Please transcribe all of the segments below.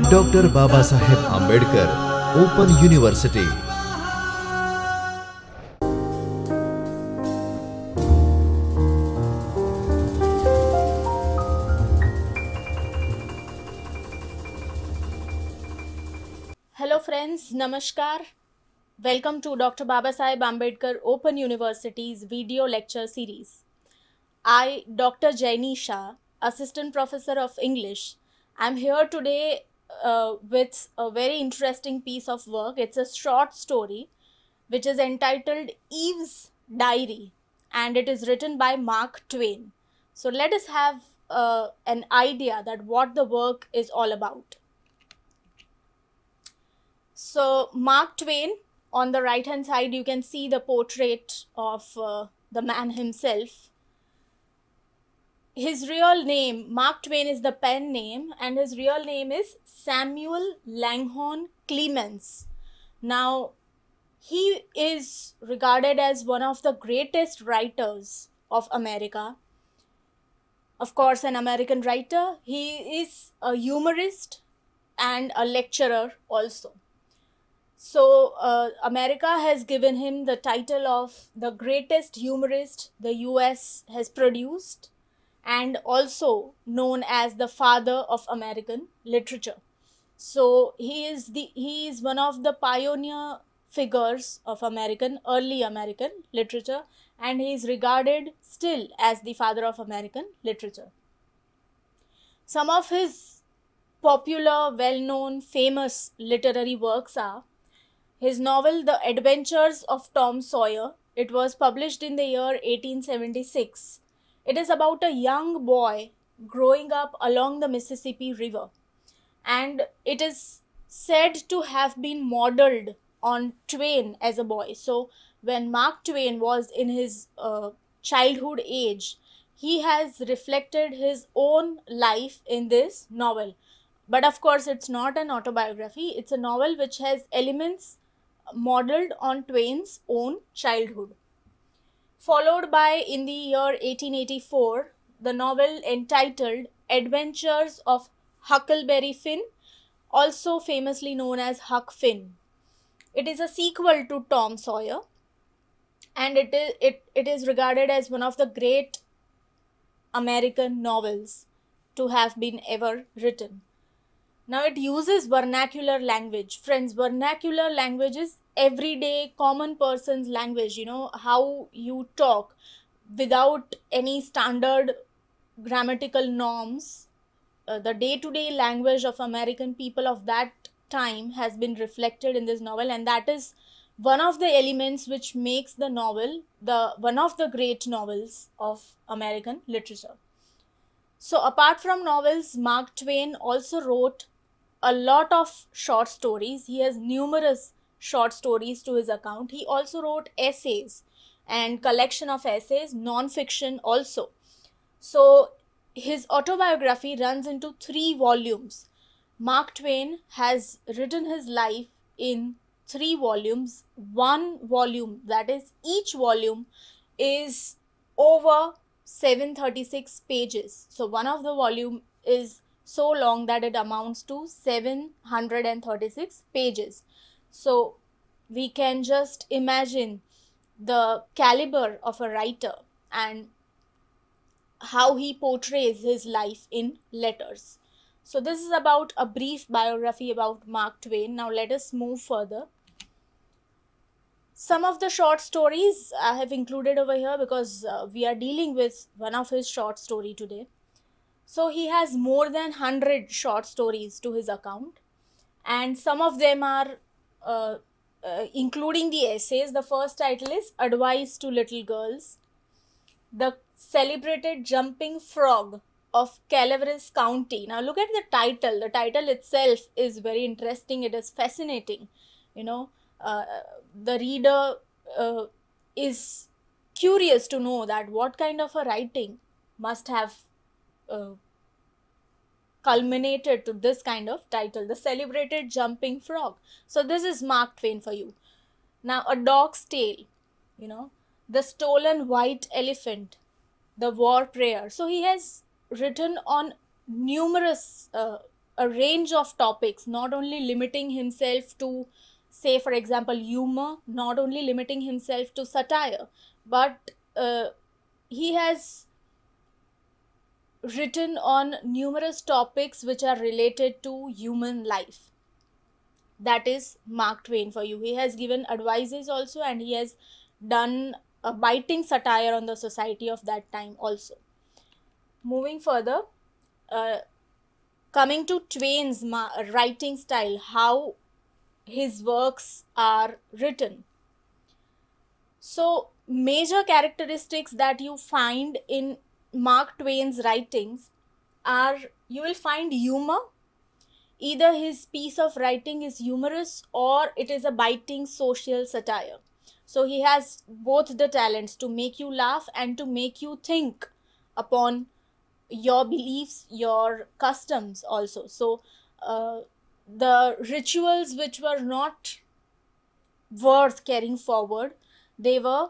Dr. Babasaheb Ambedkar Open University. Hello friends, Namaskar. Welcome to Dr. Babasaheb Ambedkar Open University's video lecture series. I, Dr. Jainee Shah, Assistant Professor of English, I'm here today with a very interesting piece of work. It's a short story which is entitled Eve's Diary, and it is written by Mark Twain. So let us have an idea that what the work is all about. So Mark Twain, on the right hand side you can see the portrait of the man himself. His real name, Mark Twain is the pen name, and his real name is Samuel Langhorne Clemens. Now, he is regarded as one of the greatest writers of America. Of course, an American writer. He is a humorist and a lecturer also. So, America has given him the title of the greatest humorist the US has produced, and also known as the father of American literature. So he is one of the pioneer figures of early American literature, and he is regarded still as the father of American literature. Some of his popular, well-known, famous literary works are his novel The Adventures of Tom Sawyer. It was published in the year 1876. It is about a young boy growing up along the Mississippi River, and it is said to have been modeled on Twain as a boy. So when Mark Twain was in his childhood age, he has reflected his own life in this novel. But of course, it's not an autobiography, it's a novel which has elements modeled on Twain's own childhood. Followed by, in the year 1884, the novel entitled Adventures of Huckleberry Finn, also famously known as Huck Finn. It is a sequel to Tom Sawyer, and it is regarded as one of the great American novels to have been ever written. Now it uses vernacular language. Friends, vernacular language is everyday common person's language, how you talk without any standard grammatical norms. The day-to-day language of American people of that time has been reflected in this novel, and that is one of the elements which makes the novel one of the great novels of American literature. So apart from novels, Mark Twain also wrote a lot of short stories. He has numerous short stories to his account. He also wrote essays and collection of essays, non-fiction also. So his autobiography runs into 3 volumes. Mark Twain has written his life in 3 volumes. One volume, that is, each volume is over 736 pages. So one of the volume is so long that it amounts to 736 pages. So we can just imagine the caliber of a writer and how he portrays his life in letters. So this is about a brief biography about Mark Twain. Now let us move further. Some of the short stories I have included over here because we are dealing with one of his short story today. So he has more than 100 short stories to his account, and some of them are including the essays. The first title is Advice to Little Girls. The Celebrated Jumping Frog of Calaveras County. Now look at the title. The title itself is very interesting. It is fascinating. The reader is curious to know that what kind of a writing must have culminated to this kind of title, The Celebrated Jumping Frog. So this is Mark Twain for you. Now, A Dog's Tale, The Stolen White Elephant, The War Prayer. So he has written on numerous a range of topics, not only limiting himself to, say for example, humor, not only limiting himself to satire, but he has written on numerous topics which are related to human life. That is Mark Twain for you. He has given advices also, and he has done a biting satire on the society of that time also. Moving further, uh, coming to Twain's writing style, how his works are written. So, major characteristics that you find in Mark Twain's writings are, you will find humor. Either his piece of writing is humorous or it is a biting social satire. So he has both the talents to make you laugh and to make you think upon your beliefs, your customs also. So the rituals which were not worth carrying forward, they were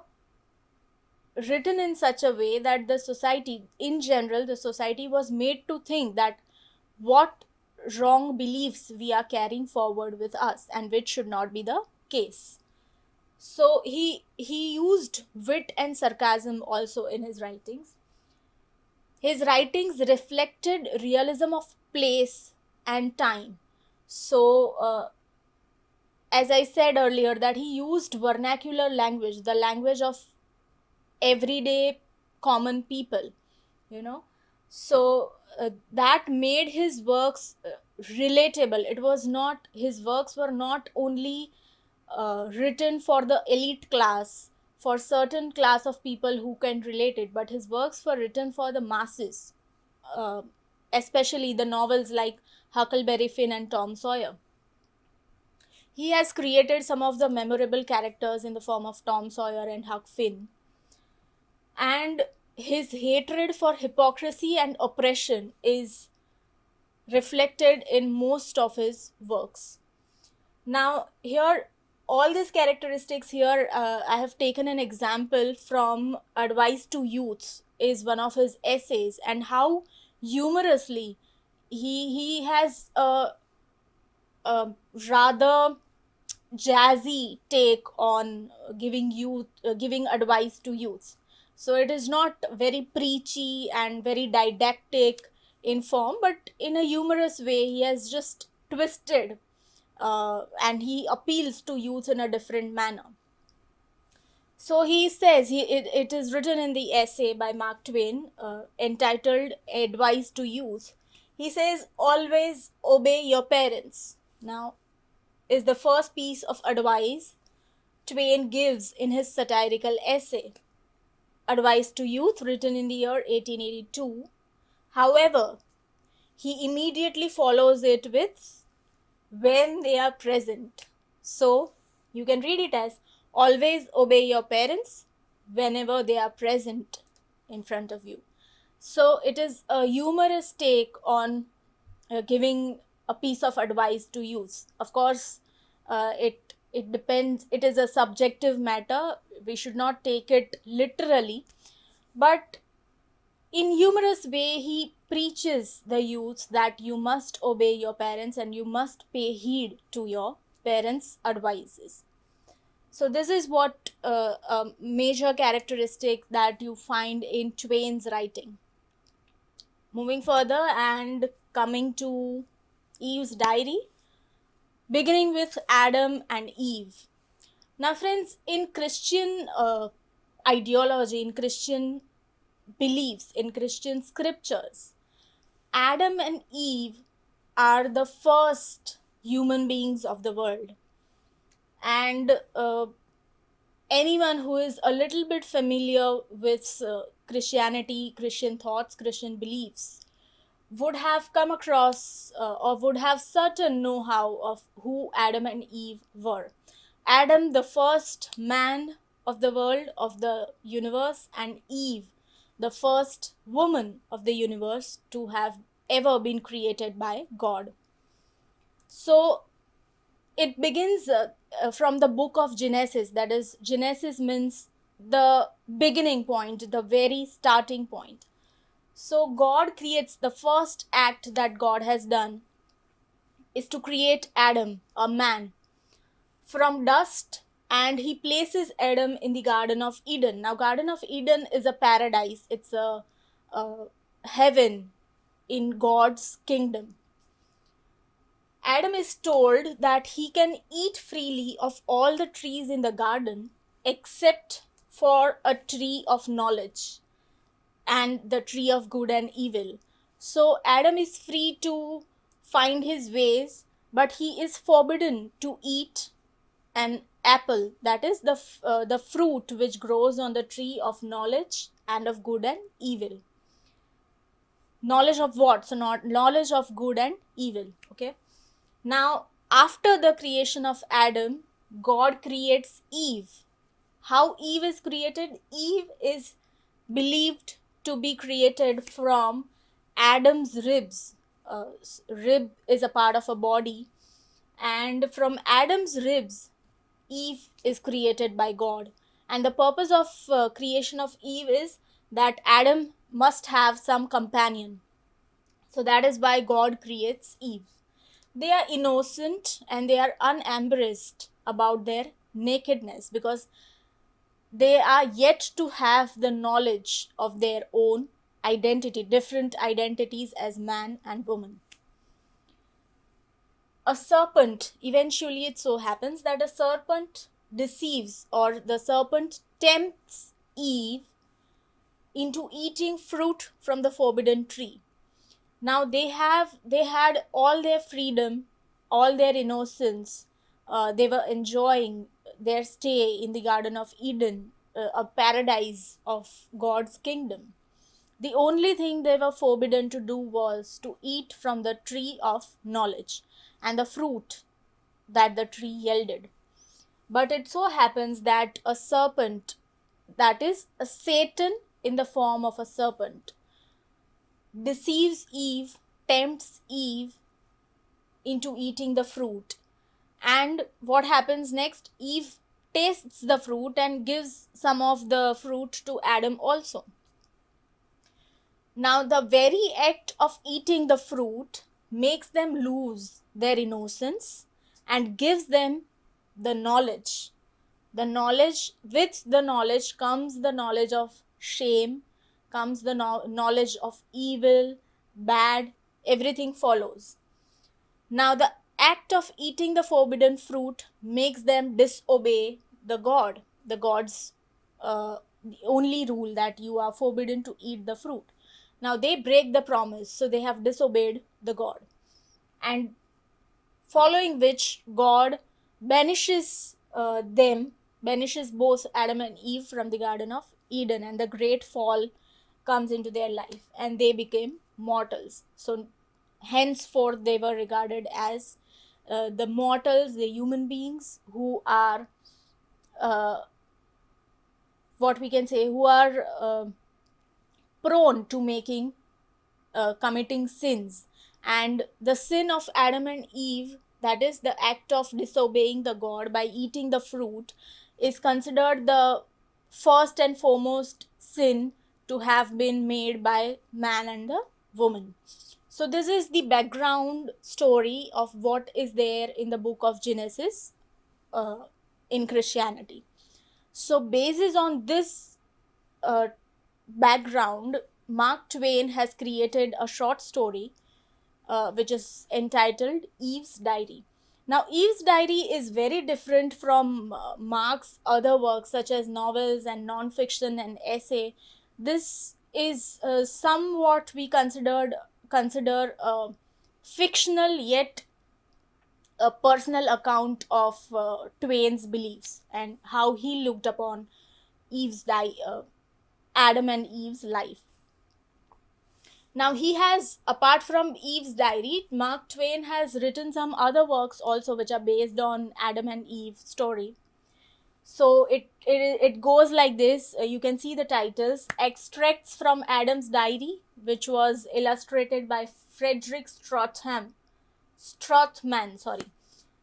written in such a way that the society in general, the society was made to think that what wrong beliefs we are carrying forward with us, and which should not be the case. So he used wit and sarcasm also in his writings. His writings reflected realism of place and time. So as I said earlier, that he used vernacular language, the language of everyday common people, you know. So that made his works relatable. It was not, his works were not only written for the elite class, for certain class of people who can relate it, but his works were written for the masses, uh, especially the novels like Huckleberry Finn and Tom Sawyer. He has created some of the memorable characters in the form of Tom Sawyer and Huck Finn, and his hatred for hypocrisy and oppression is reflected in most of his works. Now, here, all these characteristics here, I have taken an example from Advice to Youth, is one of his essays, and how humorously he has a rather jazzy take on giving advice to youths. So it is not very preachy and very didactic in form, but in a humorous way he has just twisted, and he appeals to youth in a different manner. So he says, it is written in the essay by Mark Twain, entitled Advice to Youth. He says, always obey your parents. Now, is the first piece of advice Twain gives in his satirical essay, Advice to Youth, written in the year 1882. However, he immediately follows it with when they are present. So, you can read it as, always obey your parents whenever they are present in front of you. So, it is a humorous take on giving a piece of advice to youth. Of course, it depends. It is a subjective matter. We should not take it literally, but in humorous way he preaches the youth that you must obey your parents and you must pay heed to your parents' advices. So this is what a major characteristic that you find in Twain's writing. Moving further and coming to Eve's diary, beginning with Adam and Eve. Now, friends, in Christian ideology, in Christian beliefs, in Christian scriptures, Adam and Eve are the first human beings of the world. And anyone who is a little bit familiar with Christianity, Christian thoughts, Christian beliefs, would have come across or would have certain know-how of who Adam and Eve were. Adam, the first man of the world, of the universe, and Eve, the first woman of the universe to have ever been created by God. So it begins from the book of Genesis. That is, Genesis means the beginning point, the very starting point. So God creates, the first act that God has done is to create Adam, a man, from dust, and he places Adam in the Garden of Eden. Now, Garden of Eden is a paradise, it's a heaven in God's kingdom. Adam is told that he can eat freely of all the trees in the garden except for a tree of knowledge and the tree of good and evil. So Adam is free to find his ways, but he is forbidden to eat an apple, that is the fruit which grows on the tree of knowledge and of good and evil. Knowledge of what? So not knowledge of good and evil. Okay. Now, after the creation of Adam, God creates Eve. How Eve is created? Eve is believed to be created from Adam's ribs. Rib is a part of a body, and from Adam's ribs, Eve is created by God. And the purpose of creation of Eve is that Adam must have some companion. So that is why God creates Eve. They are innocent and they are unembarrassed about their nakedness because they are yet to have the knowledge of their own identity, different identities as man and woman. A serpent, eventually it so happens that a serpent deceives, or the serpent tempts Eve into eating fruit from the forbidden tree. Now they had all their freedom, all their innocence. They were enjoying their stay in the Garden of Eden, a paradise of God's kingdom. The only thing they were forbidden to do was to eat from the tree of knowledge and the fruit that the tree yielded. But it so happens that a serpent, that is a Satan in the form of a serpent, deceives Eve, tempts Eve into eating the fruit. And what happens next? Eve tastes the fruit and gives some of the fruit to Adam also. Now, the very act of eating the fruit makes them lose their innocence and gives them the knowledge. The knowledge, with the knowledge comes the knowledge of shame, comes the knowledge of evil, bad, everything follows. Now, the act of eating the forbidden fruit makes them disobey the God, the God's the only rule that you are forbidden to eat the fruit. Now, they break the promise, so they have disobeyed the God. And following which, God banishes banishes both Adam and Eve from the Garden of Eden, and the great fall comes into their life and they became mortals. So henceforth they were regarded as the mortals, the human beings who are what we can say, who are prone to making committing sins. And the sin of Adam and Eve, that is the act of disobeying the God by eating the fruit, is considered the first and foremost sin to have been made by man and the woman. So this is the background story of what is there in the book of Genesis in Christianity. So basis on this background, Mark Twain has created a short story which is entitled Eve's Diary. Now, Eve's Diary is very different from Mark's other works such as novels and non-fiction and essay. This is somewhat we consider fictional yet a personal account of Twain's beliefs and how he looked upon Adam and Eve's life. Now, he has, apart from Eve's Diary, Mark Twain has written some other works also which are based on Adam and Eve's story. So it goes like this. You can see the titles: Extracts from Adam's Diary, which was illustrated by Frederick Strothman.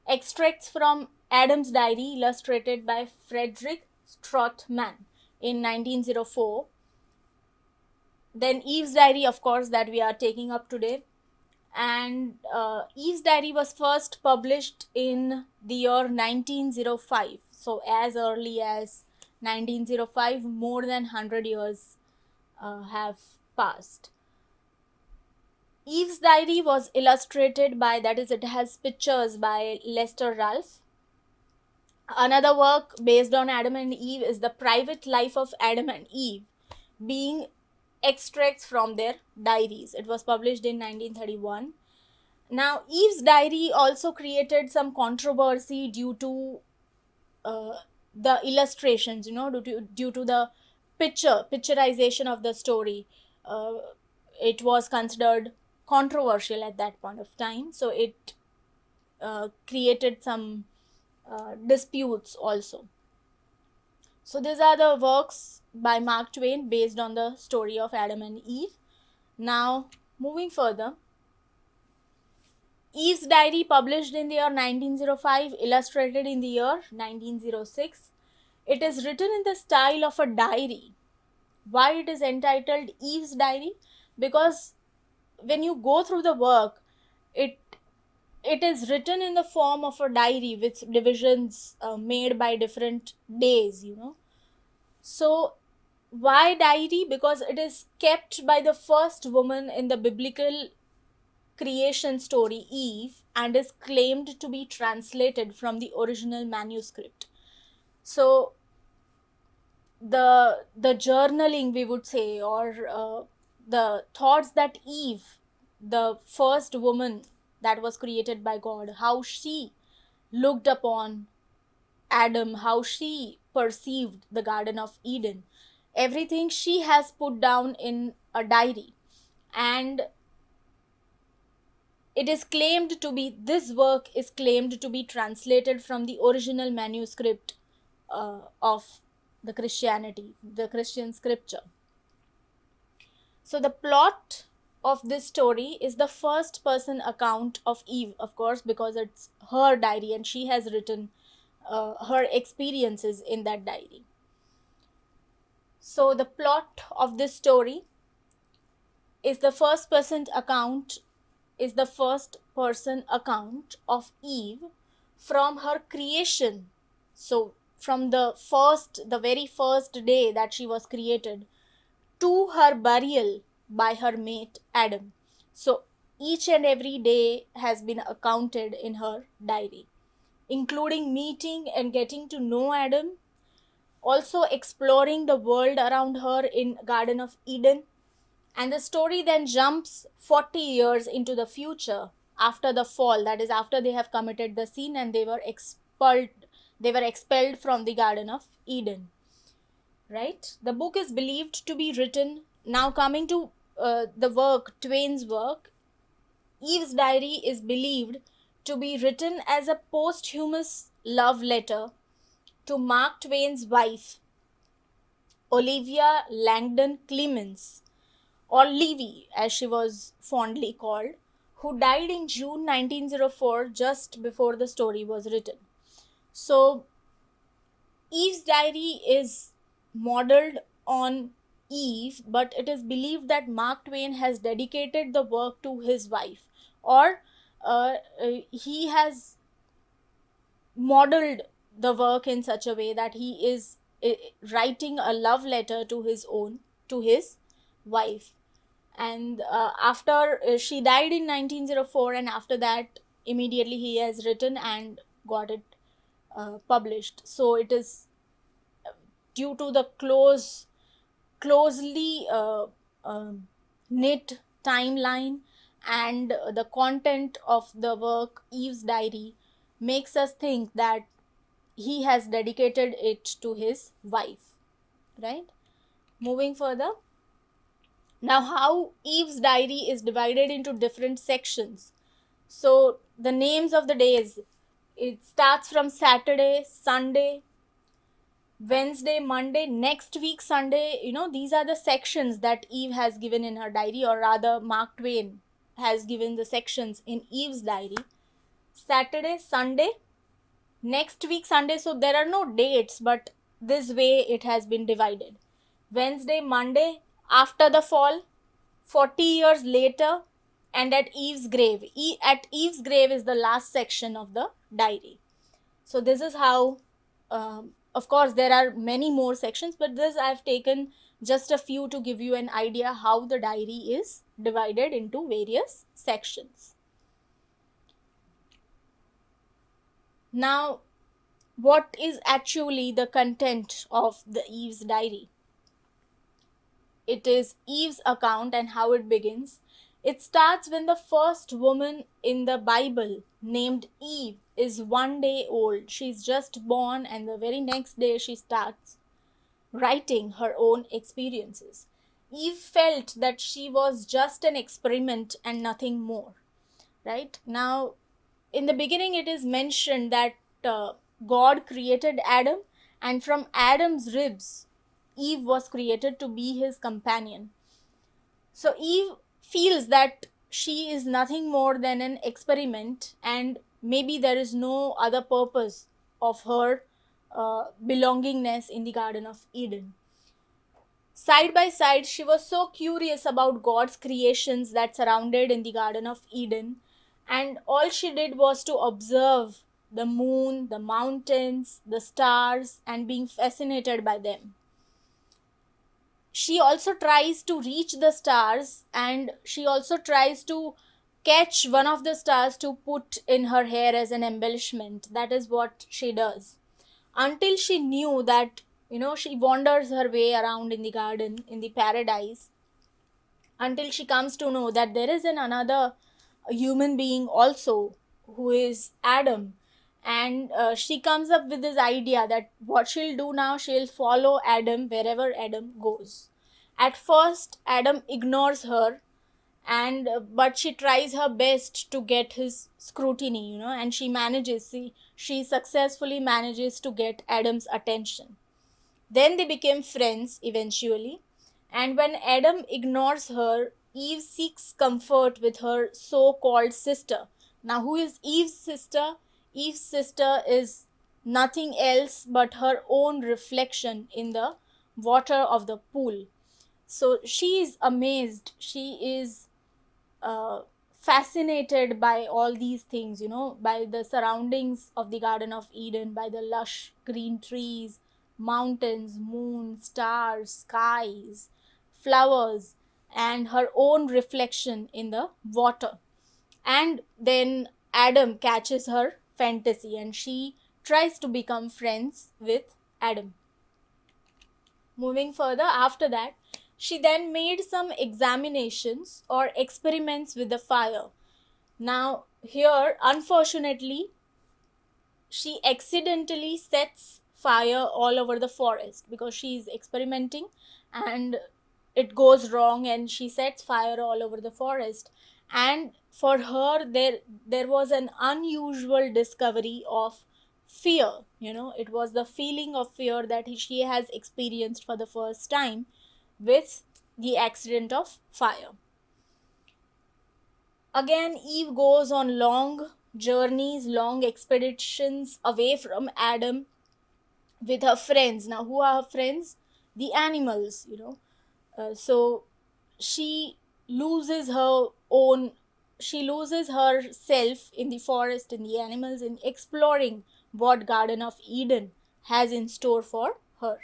Extracts from Adam's Diary, illustrated by Frederick Strothman in 1904. Then Eve's Diary, of course, that we are taking up today. And Eve's Diary was first published in the year 1905. So as early as 1905, more than 100 years have passed. Eve's Diary was illustrated by, that is, it has pictures by Lester Ralph. Another work based on Adam and Eve is The Private Life of Adam and Eve, being extracts from their diaries. It was published in 1931. Now, Eve's Diary also created some controversy due to the illustrations, due to the picturization of the story. It was considered controversial at that point of time, so it created some disputes also. So these are the works by Mark Twain based on the story of Adam and Eve. Now, moving further, Eve's Diary, published in the year 1905, illustrated in the year 1906. It is written in the style of a diary. Why it is entitled Eve's Diary? Because when you go through the work, it is written in the form of a diary with divisions made by different days, So, why diary? Because it is kept by the first woman in the biblical creation story, Eve, and is claimed to be translated from the original manuscript. So, the journaling, we would say, or the thoughts that Eve, the first woman that was created by God, how she looked upon Adam, how she perceived the Garden of Eden, everything she has put down in a diary. And it is claimed to be, this work is claimed to be translated from the original manuscript of the Christian scripture. So the plot of this story is the first person account of Eve, of course, because it's her diary and she has written her experiences in that diary. So the plot of this story is the first person account of Eve from her creation. So from the very first day that she was created to her burial by her mate Adam. So each and every day has been accounted in her diary, including meeting and getting to know Adam, also exploring the world around her in Garden of Eden. And the story then jumps 40 years into the future after the fall, that is, after they have committed the sin and they were expelled from the Garden of Eden. Right? The book is believed to be written, now coming to the work, Twain's work, Eve's Diary is believed to be written as a posthumous love letter to Mark Twain's wife, Olivia Langdon Clemens, or Livy as she was fondly called, who died in June 1904, just before the story was written. So, Eve's Diary is modeled on Eve, but it is believed that Mark Twain has dedicated the work to his wife, or he has modeled the work in such a way that he is writing a love letter to his wife. And after she died in 1904, and after that immediately he has written and got it published. So it is due to the closely knit timeline and the content of the work Eve's Diary makes us think that he has dedicated it to his wife, right? Moving further, now how Eve's Diary is divided into different sections. So the names of the days, it starts from Saturday, Sunday, Wednesday, Monday, next week Sunday. These are the sections that Eve has given in her diary, or rather Mark Twain has given the sections in Eve's Diary. Saturday, Sunday, next week Sunday. So there are no dates, but this way it has been divided. Wednesday, Monday, after the fall, 40 years later, and at Eve's grave. At Eve's grave is the last section of the diary. So this is how, of course, there are many more sections, but this I've taken just a few to give you an idea how the diary is divided into various sections. Now, what is actually the content of the Eve's diary? It is Eve's account and how it begins. It starts when the first woman in the Bible, named Eve, is 1 day old. She's just born, and the very next day she starts writing her own experiences. Eve felt that she was just an experiment and nothing more. Right? Now, in the beginning, it is mentioned that God created Adam, and from Adam's ribs, Eve was created to be his companion. So Eve feels that she is nothing more than an experiment, and maybe there is no other purpose of her belongingness in the Garden of Eden. Side by side, she was so curious about God's creations that surrounded in the Garden of Eden, and all she did was to observe the moon, the mountains, the stars, and being fascinated by them. She also tries to reach the stars, and she also tries to catch one of the stars to put in her hair as an embellishment. That is what she does. Until she knew that, she wanders her way around in the garden, in the paradise, until she comes to know that there is another human being also, who is Adam. And she comes up with this idea that what she'll do now, she'll follow Adam wherever Adam goes. At first, Adam ignores her, and but she tries her best to get his scrutiny, and she successfully manages to get Adam's attention. Then they became friends eventually, and when Adam ignores her, Eve seeks comfort with her so-called sister. Now, who is Eve's sister? Eve's sister is nothing else but her own reflection in the water of the pool. So she is amazed. She is uh, fascinated by all these things, by the surroundings of the Garden of Eden, by the lush green trees, mountains, moon, stars, skies, flowers, and her own reflection in the water. And then Adam catches her fantasy, and she tries to become friends with Adam. Moving further, after that, she then made some examinations or experiments with the fire. Now, here, unfortunately, she accidentally sets fire all over the forest because she is experimenting, and it goes wrong, and she sets fire all over the forest. And for her, there was an unusual discovery of fear. It was the feeling of fear that she has experienced for the first time with the accident of fire. Again, Eve goes on long journeys, long expeditions away from Adam with her friends. Now, who are her friends? The animals, so she loses herself in the forest, in the animals, in exploring what Garden of Eden has in store for her.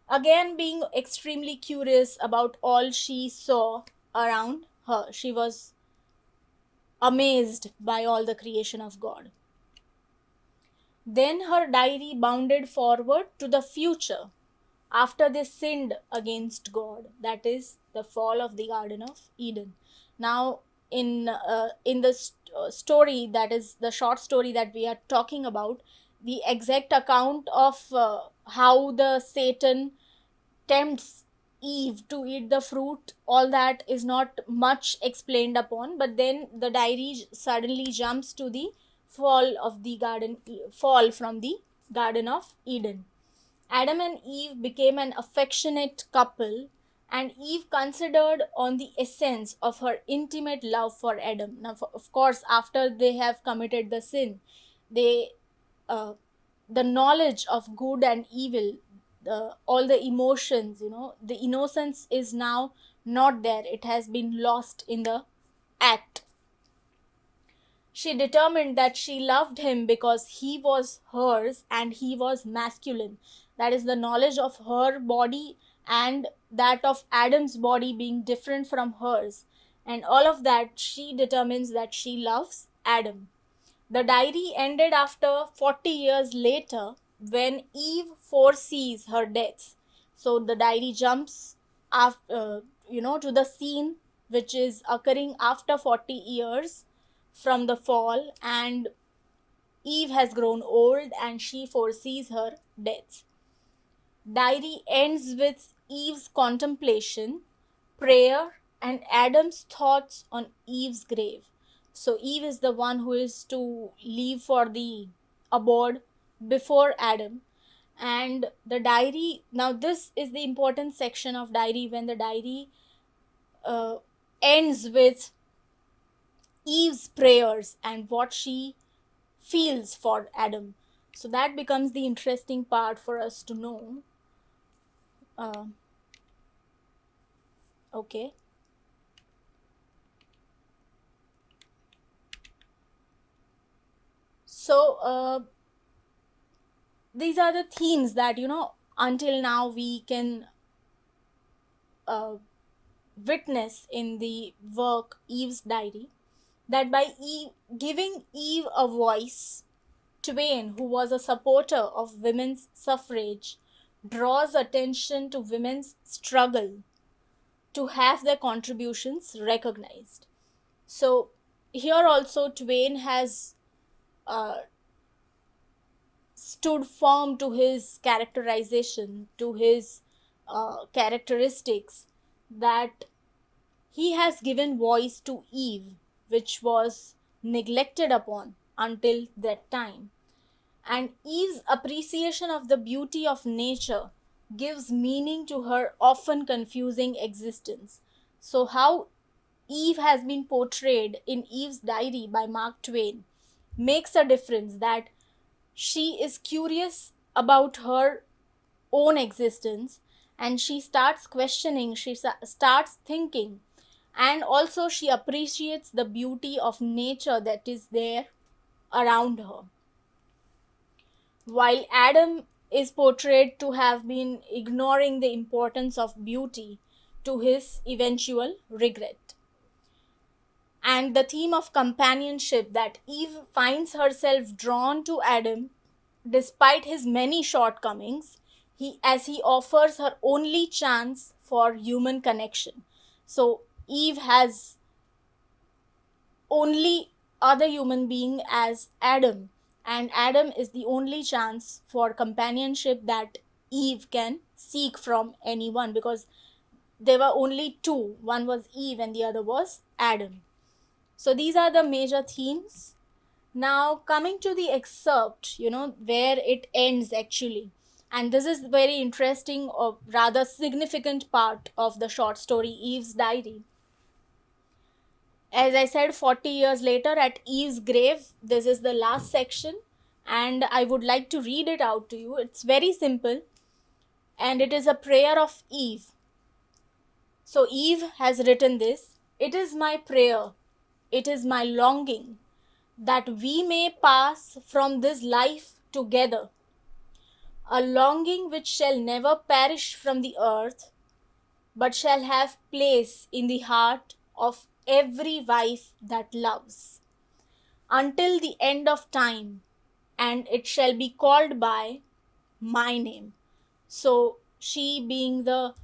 Again, being extremely curious about all she saw around her, she was amazed by all the creation of God. Then her diary bounded forward to the future after they sinned against God, that is, the fall of the Garden of Eden. Now, in the story, that is the short story that we are talking about, the exact account of how the Satan tempts Eve to eat the fruit, all that is not much explained upon. But then the diary suddenly jumps to the fall from the Garden of Eden. Adam and Eve became an affectionate couple, and Eve considered on the essence of her intimate love for Adam. Now, of course, after they have committed the sin, they the knowledge of good and evil, all the emotions, the innocence is now not there, it has been lost in the act. She determined that she loved him because he was hers and he was masculine. That is the knowledge of her body and that of Adam's body being different from hers. And all of that, she determines that she loves Adam. The diary ended after 40 years later when Eve foresees her death. So the diary jumps after, to the scene which is occurring after 40 years from the fall, and Eve has grown old and she foresees her death. Diary ends with Eve's contemplation, prayer, and Adam's thoughts on Eve's grave. So Eve is the one who is to leave for the abode before Adam. And the diary, now this is the important section of diary, when the diary uh, ends with Eve's prayers and what she feels for Adam. So that becomes the interesting part for us to know. Uh, okay. So these are the themes that, until now we can uh, witness in the work Eve's Diary. That by giving Eve a voice, Twain, who was a supporter of women's suffrage, draws attention to women's struggle to have their contributions recognized. So here also Twain has uh, stood firm to his characterization, to his characteristics, that he has given voice to Eve, which was neglected upon until that time. And Eve's appreciation of the beauty of nature gives meaning to her often confusing existence. So, how Eve has been portrayed in Eve's Diary by Mark Twain makes a difference, that she is curious about her own existence and she starts questioning, she starts thinking, and also she appreciates the beauty of nature that is there around her. While Adam is portrayed to have been ignoring the importance of beauty to his eventual regret. And the theme of companionship, that Eve finds herself drawn to Adam despite his many shortcomings, as he offers her only chance for human connection. So Eve has only other human being as Adam, and Adam is the only chance for companionship that Eve can seek from anyone, because there were only two, one was Eve and the other was Adam. So these are the major themes. Now coming to the excerpt, where it ends actually, and this is very interesting or rather significant part of the short story Eve's Diary. As I said, 40 years later at Eve's grave, this is the last section, and I would like to read it out to you. It's very simple, and it is a prayer of Eve. So Eve has written this: "It is my prayer, it is my longing, that we may pass from this life together, a longing which shall never perish from the earth, but shall have place in the heart of every wife that loves, until the end of time, and it shall be called by my name." So she being the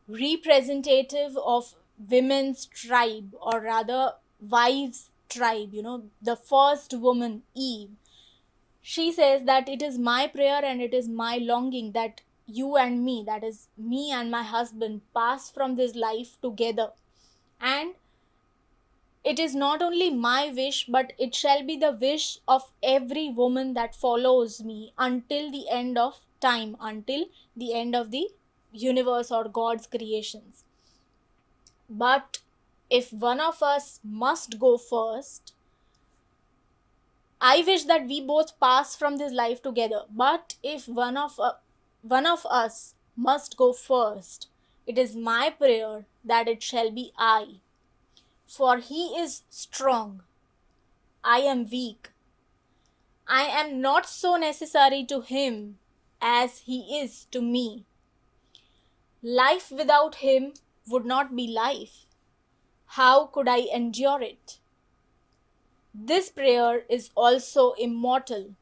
representative of women's tribe, or rather wives tribe, the first woman, Eve, she says that it is my prayer and it is my longing that you and me, that is me and my husband, pass from this life together. And it is not only my wish, but it shall be the wish of every woman that follows me until the end of time, until the end of the universe or God's creations. But if one of us must go first, I wish that we both pass from this life together, but if one of us must go first, it is my prayer that it shall be I. For he is strong, I am weak. I am not so necessary to him as he is to me. Life without him would not be life. How could I endure it? This prayer is also immortal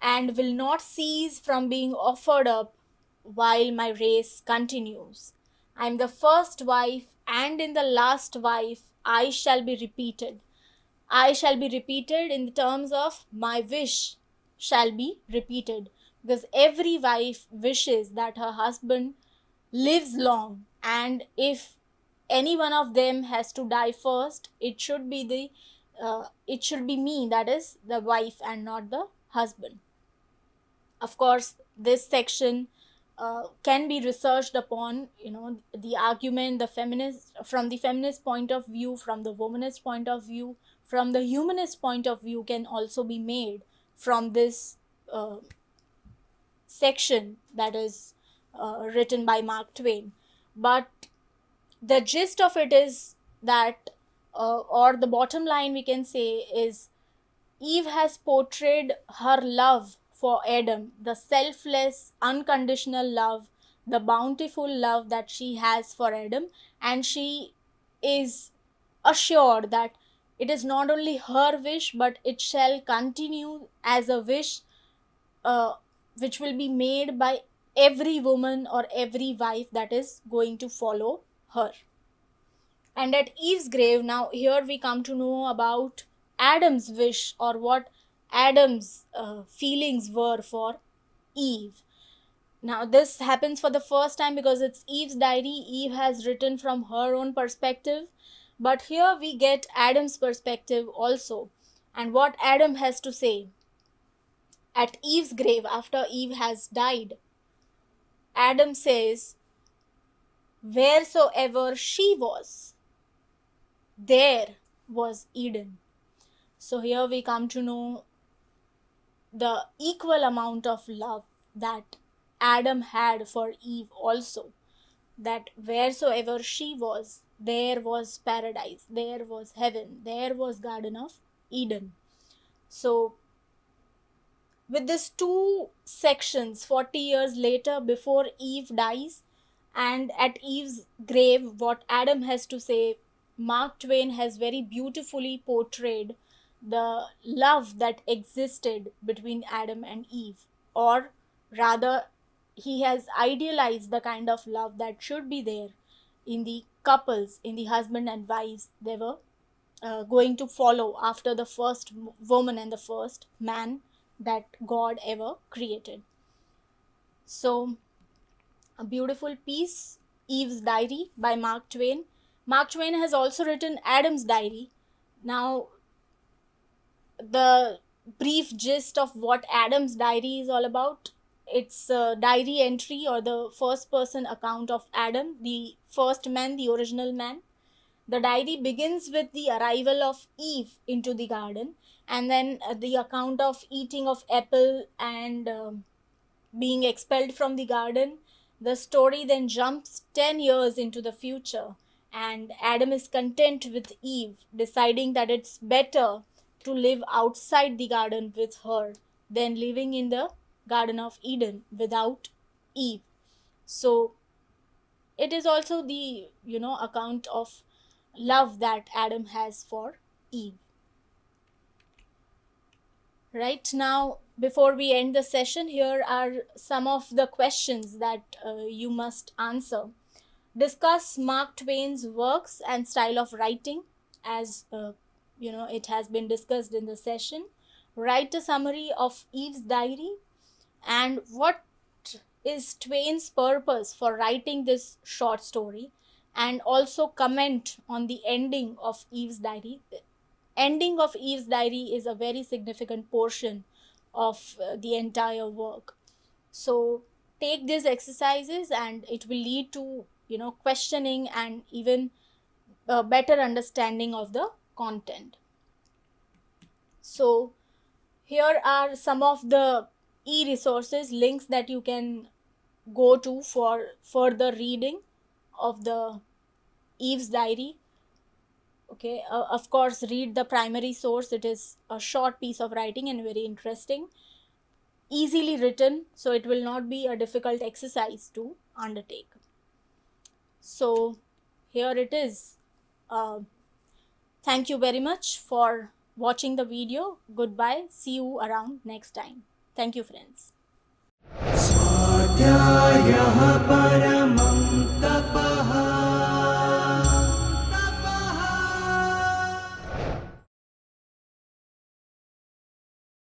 and will not cease from being offered up while my race continues. I am the first wife, and in the last wife I shall be repeated. I shall be repeated in the terms of my wish shall be repeated, because every wife wishes that her husband lives long, and if any one of them has to die first, it should be me, that is the wife, and not the husband. Of course, this section can be researched upon, the argument, the feminist, from the feminist point of view, from the womanist point of view, from the humanist point of view, can also be made from this section that is written by Mark Twain. But the gist of it is that, or the bottom line we can say is, Eve has portrayed her love for Adam, the selfless, unconditional love, the bountiful love that she has for Adam, and she is assured that it is not only her wish, but it shall continue as a wish uh, which will be made by every woman or every wife that is going to follow her. And at Eve's grave, now here we come to know about Adam's wish, or what Adam's feelings were for Eve. Now, this happens for the first time because it's Eve's diary. Eve has written from her own perspective. But here we get Adam's perspective also, and what Adam has to say. At Eve's grave, after Eve has died, Adam says, wheresoever she was, there was Eden. So here we come to know the equal amount of love that Adam had for Eve also. That wheresoever she was, there was paradise, there was heaven, there was Garden of Eden. So with these two sections, 40 years later, before Eve dies, and at Eve's grave, what Adam has to say, Mark Twain has very beautifully portrayed the love that existed between Adam and Eve, or rather, he has idealized the kind of love that should be there in the couples, in the husband and wives they were going to follow after the first woman and the first man that God ever created. So, a beautiful piece, Eve's Diary by Mark Twain. Mark Twain has also written Adam's Diary. Now, the brief gist of what Adam's Diary is all about, it's a diary entry or the first person account of Adam, the first man, the original man. The diary begins with the arrival of Eve into the garden, and then the account of eating of apple and being expelled from the garden. The story then jumps 10 years into the future, and Adam is content with Eve, deciding that it's better to live outside the garden with her than living in the Garden of Eden without Eve. So it is also the account of love that Adam has for Eve. Right now, before we end the session, here are some of the questions that you must answer. Discuss Mark Twain's works and style of writing, as it has been discussed in the session. Write a summary of Eve's diary, and what is Twain's purpose for writing this short story, and also comment on the ending of Eve's diary. The ending of Eve's diary is a very significant portion of the entire work. So take these exercises and it will lead to questioning and even a better understanding of the content. So Here are some of the e-resources, links that you can go to for further reading of the Eve's diary. Okay, of course, read the primary source. It is a short piece of writing and very interesting, easily written, so it will not be a difficult exercise to undertake. So here it is. Thank you very much for watching the video. Goodbye. See you around next time. Thank you, friends. स्वाध्यायः परमः